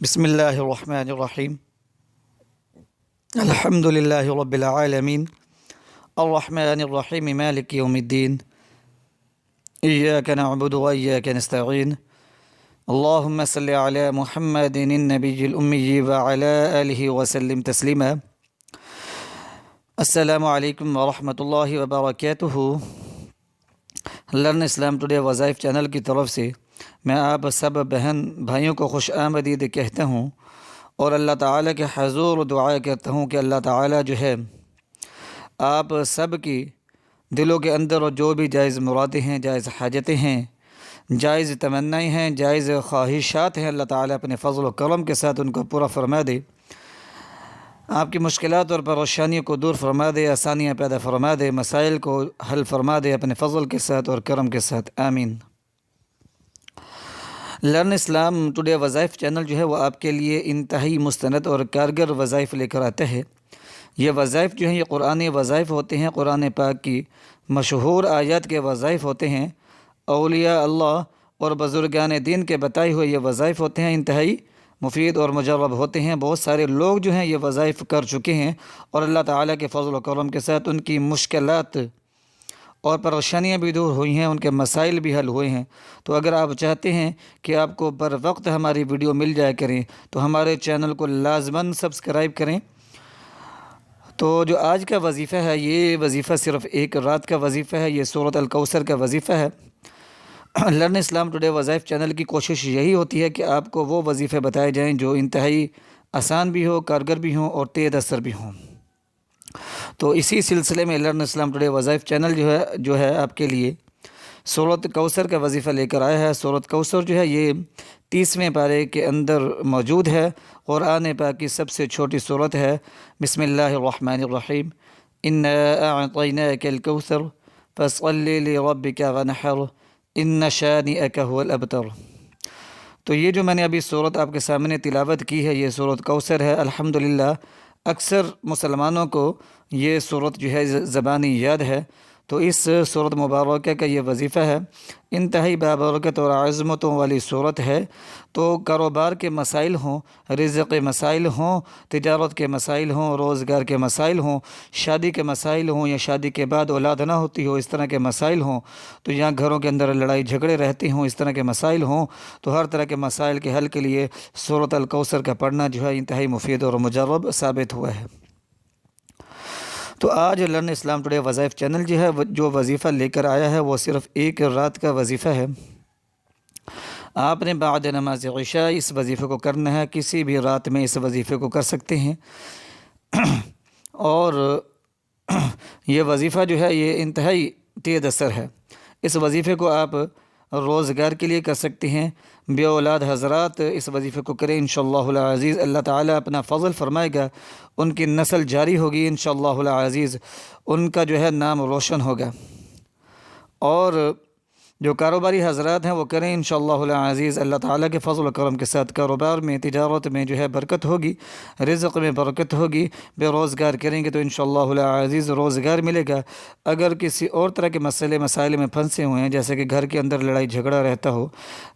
بسم اللہ الرحمن الرحیم الحمد للہ رب العالمین الرحمن الرحیم مالک یوم الدین ایاک نعبد و ایاک نستعین اللہم صلی علی محمد النبی الامی وعلی آلہ وسلم تسلیما۔ السلام علیکم ورحمۃ اللہ وبرکاتہ۔ لرن اسلام ٹوڈے وظائف چینل کی طرف سے میں آپ سب بہن بھائیوں کو خوش آمدید کہتا ہوں اور اللہ تعالیٰ کے حضور دعا کرتا ہوں کہ اللہ تعالیٰ جو ہے آپ سب کی دلوں کے اندر اور جو بھی جائز مرادیں ہیں، جائز حاجتیں ہیں، جائز تمنائیں ہیں، جائز خواہشات ہیں، اللہ تعالیٰ اپنے فضل و کرم کے ساتھ ان کو پورا فرما دے، آپ کی مشکلات اور پریشانیوں کو دور فرما دے، آسانیاں پیدا فرما دے، مسائل کو حل فرما دے اپنے فضل کے ساتھ اور کرم کے ساتھ، آمین۔ لرن اسلام ٹوڈے وظائف چینل جو ہے وہ آپ کے لیے انتہائی مستند اور کارگر وظائف لے کر آتا ہے۔ یہ وظائف جو ہیں یہ قرآنی وظائف ہوتے ہیں، قرآن پاک کی مشہور آیات کے وظائف ہوتے ہیں، اولیاء اللہ اور بزرگان دین کے بتائے ہوئے یہ وظائف ہوتے ہیں، انتہائی مفید اور مجرب ہوتے ہیں۔ بہت سارے لوگ جو ہیں یہ وظائف کر چکے ہیں اور اللہ تعالیٰ کے فضل و کرم کے ساتھ ان کی مشکلات اور پریشانیاں بھی دور ہوئی ہیں، ان کے مسائل بھی حل ہوئے ہیں۔ تو اگر آپ چاہتے ہیں کہ آپ کو بر وقت ہماری ویڈیو مل جائے کریں تو ہمارے چینل کو لازماً سبسکرائب کریں۔ تو جو آج کا وظیفہ ہے یہ وظیفہ صرف ایک رات کا وظیفہ ہے، یہ سورۃ الکوثر کا وظیفہ ہے۔ لرن اسلام ٹوڈے وظائف چینل کی کوشش یہی ہوتی ہے کہ آپ کو وہ وظیفے بتائے جائیں جو انتہائی آسان بھی ہو، کارگر بھی ہوں اور تیز اثر بھی ہوں۔ تو اسی سلسلے میں لرن اسلام ٹوڈے وظائف چینل جو ہے آپ کے لیے سورۃ کوثر کا وظیفہ لے کر آیا ہے۔ سورۃ کوثر جو ہے یہ 30ویں پارے کے اندر موجود ہے، قرآن پاک کی سب سے چھوٹی سورت ہے۔ بسم اللہ الرحمن الرحیم، انا اعطیناک الکوثر فصل لربک وانحر ان شانئک هو الابتر۔ تو یہ جو میں نے ابھی سورت آپ کے سامنے تلاوت کی ہے یہ سورۃ کوثر ہے۔ الحمدللہ اکثر مسلمانوں کو یہ سورت جو ہے زبانی یاد ہے۔ تو اس سورت مبارکہ کا یہ وظیفہ ہے، انتہائی بابرکت اور عظمتوں والی سورت ہے۔ تو کاروبار کے مسائل ہوں، رزق کے مسائل ہوں، تجارت کے مسائل ہوں، روزگار کے مسائل ہوں، شادی کے مسائل ہوں یا شادی کے بعد اولاد نہ ہوتی ہو اس طرح کے مسائل ہوں، تو یہاں گھروں کے اندر لڑائی جھگڑے رہتے ہوں اس طرح کے مسائل ہوں، تو ہر طرح کے مسائل کے حل کے لیے سورۃ الکوثر کا پڑھنا جو ہے انتہائی مفید اور مجرب ثابت ہوا ہے۔ تو آج لرن اسلام ٹوڈے وظائف چینل جو ہے جو وظیفہ لے کر آیا ہے وہ صرف ایک رات کا وظیفہ ہے۔ آپ نے بعد نماز عشاء اس وظیفے کو کرنا ہے، کسی بھی رات میں اس وظیفے کو کر سکتے ہیں۔ اور یہ وظیفہ جو ہے یہ انتہائی تیز اثر ہے۔ اس وظیفے کو آپ روزگار کے لیے کر سکتے ہیں۔ بے اولاد حضرات اس وظیفے کو کریں، انشاءاللہ العزیز اللہ تعالیٰ اپنا فضل فرمائے گا، ان کی نسل جاری ہوگی انشاءاللہ العزیز، ان کا جو ہے نام روشن ہوگا۔ اور جو کاروباری حضرات ہیں وہ کریں انشاءاللہ العزیز، اللہ تعالیٰ کے فضل و کرم کے ساتھ کاروبار میں، تجارت میں جو ہے برکت ہوگی، رزق میں برکت ہوگی۔ بے روزگار کریں گے تو انشاءاللہ العزیز روزگار ملے گا۔ اگر کسی اور طرح کے مسائل میں پھنسے ہوئے ہیں، جیسے کہ گھر کے اندر لڑائی جھگڑا رہتا ہو،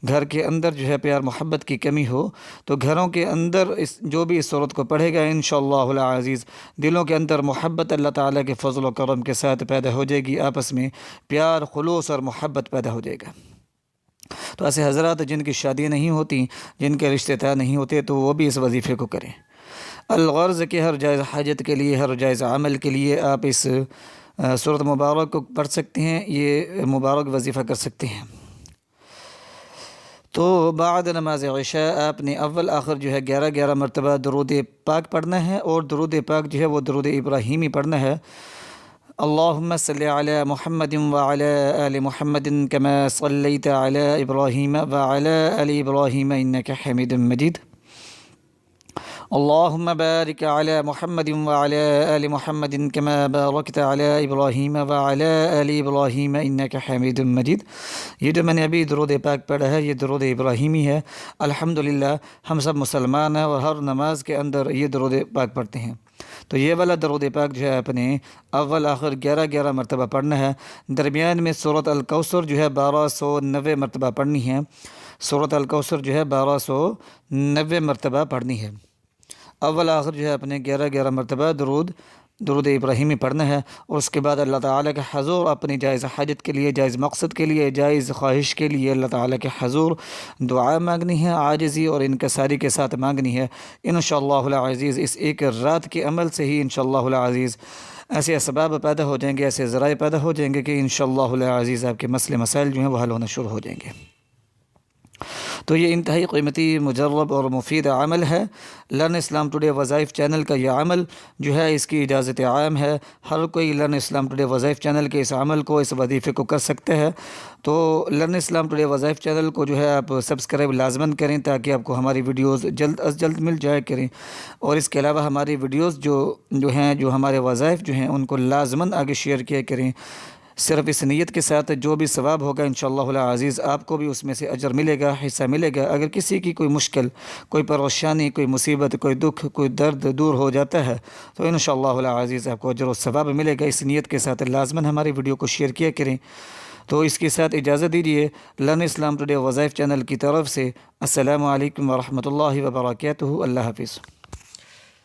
گھر کے اندر جو ہے پیار محبت کی کمی ہو، تو گھروں کے اندر جو بھی اس صورت کو پڑھے گا انشاءاللہ العزیز دلوں کے اندر محبت اللہ تعالیٰ کے فضل و کرم کے ساتھ پیدا ہو جائے گی، آپس میں پیار، خلوص اور محبت پیدا ہو جائے گا۔ تو ایسے حضرات جن کی شادی نہیں ہوتی، جن کے رشتے طے نہیں ہوتے، تو وہ بھی اس وظیفے کو کریں۔ الغرض کے ہر جائز حاجت کے لیے، ہر جائز عمل کے لیے آپ اس سورۃ مبارک کو پڑھ سکتے ہیں، یہ مبارک وظیفہ کر سکتے ہیں۔ تو بعد نماز عشاء آپ نے اول آخر جو ہے 11 مرتبہ درود پاک پڑھنا ہے، اور درود پاک جو ہے وہ درود ابراہیمی پڑھنا ہے۔ اللہم صلی علی محمد وعلی آل محمد کما صلیت علی ابراہیم وعلی آل ابراہیم انک حمید مجید۔ اللہم بارک علی محمد وعلی آل محمد کما بارکت علی ابراہیم وعلی آل ابراہیم انک حمید مجید۔ یہ جو میں نے ابھی درود پاک پڑھا ہے یہ درود ابراہیمی ہے۔ الحمدللہ ہم سب مسلمان ہیں اور ہر نماز کے اندر یہ درود پاک پڑھتے ہیں۔ تو یہ والا درود پاک جو ہے اپنے اول آخر 11 مرتبہ پڑھنا ہے۔ درمیان میں سورۃ الکوثر جو ہے 1290 مرتبہ پڑھنی ہے۔ سورۃ الکوثر جو ہے 1290 مرتبہ پڑھنی ہے۔ اول آخر جو ہے اپنے 11 مرتبہ درود ابراہیمی پڑھنا ہے، اور اس کے بعد اللہ تعالیٰ کے حضور اپنی جائز حاجت کے لیے، جائز مقصد کے لیے، جائز خواہش کے لیے اللہ تعالیٰ کے حضور دعا مانگنی ہے، عاجزی اور انکساری کے ساتھ مانگنی ہے۔ انشاءاللہ العزیز اس ایک رات کے عمل سے ہی انشاءاللہ العزیز ایسے اسباب پیدا ہو جائیں گے، ایسے ذرائع پیدا ہو جائیں گے کہ انشاءاللہ العزیز آپ کے مسئلے مسائل جو ہیں وہ حل ہونا شروع ہو جائیں گے۔ تو یہ انتہائی قیمتی، مجرب اور مفید عمل ہے۔ لرن اسلام ٹوڈے وظائف چینل کا یہ عمل جو ہے اس کی اجازت عام ہے، ہر کوئی لرن اسلام ٹوڈے وظائف چینل کے اس عمل کو، اس وظیفے کو کر سکتے ہیں۔ تو لرن اسلام ٹوڈے وظائف چینل کو جو ہے آپ سبسکرائب لازماً کریں تاکہ آپ کو ہماری ویڈیوز جلد از جلد مل جائے کریں، اور اس کے علاوہ ہماری ویڈیوز جو ہمارے وظائف جو ہیں ان کو لازماً آگے شیئر کیا کریں، صرف اس نیت کے ساتھ جو بھی ثواب ہوگا انشاءاللہ العزیز آپ کو بھی اس میں سے اجر ملے گا، حصہ ملے گا۔ اگر کسی کی کوئی مشکل، کوئی پریشانی، کوئی مصیبت، کوئی دکھ، کوئی درد دور ہو جاتا ہے تو انشاءاللہ العزیز آپ کو اجر و ثواب ملے گا۔ اس نیت کے ساتھ لازماً ہماری ویڈیو کو شیئر کیا کریں۔ تو اس کے ساتھ اجازت دیجیے لرن اسلام ٹوڈے وظائف چینل کی طرف سے۔ السلام علیکم ورحمۃ اللہ وبرکاتہ۔ اللہ حافظ۔